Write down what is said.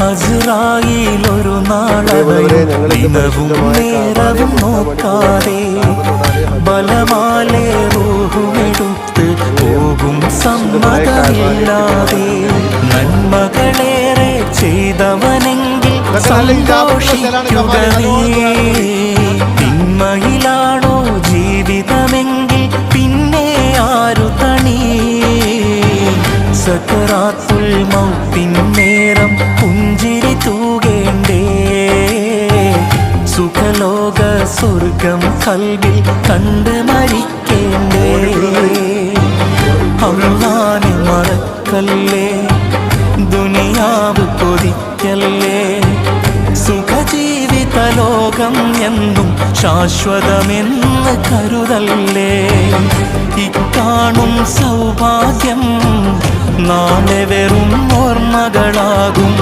അസ്രായീലൊരു നാളവയും നേരവും നോക്കാതെ ബലമാലെ റൂഹുമെടുത്ത് പോകും സമ്മതമില്ലാതെ. നന്മകളേറെ ചെയ്തവനെങ്കിൽ സന്തോഷിക്കുക നീ. തിന്മയിലാണോ ജീവിതമെങ്കിൽ പിന്നെ ആരു തണി. സക്കറാത്തുൽ മൗത്തിൻ നേരം പുഞ്ചിരി തൂകേണ്ടേ. സുഖലോക സ്വർഗം കൽവിൽ കണ്ട് മരിക്കേണ്ടേ. അല്ലാഹനെ മറക്കല്ലേ, ദുനിയാവ് കൊതിക്കല്ലേ. സുഖജീവിത ലോകം എന്നും ശാശ്വതമെന്ന് കരുതല്ലേ. ഇക്കാണും സൗഭാഗ്യം നാളെ വെറും ഓർമ്മകളാകും.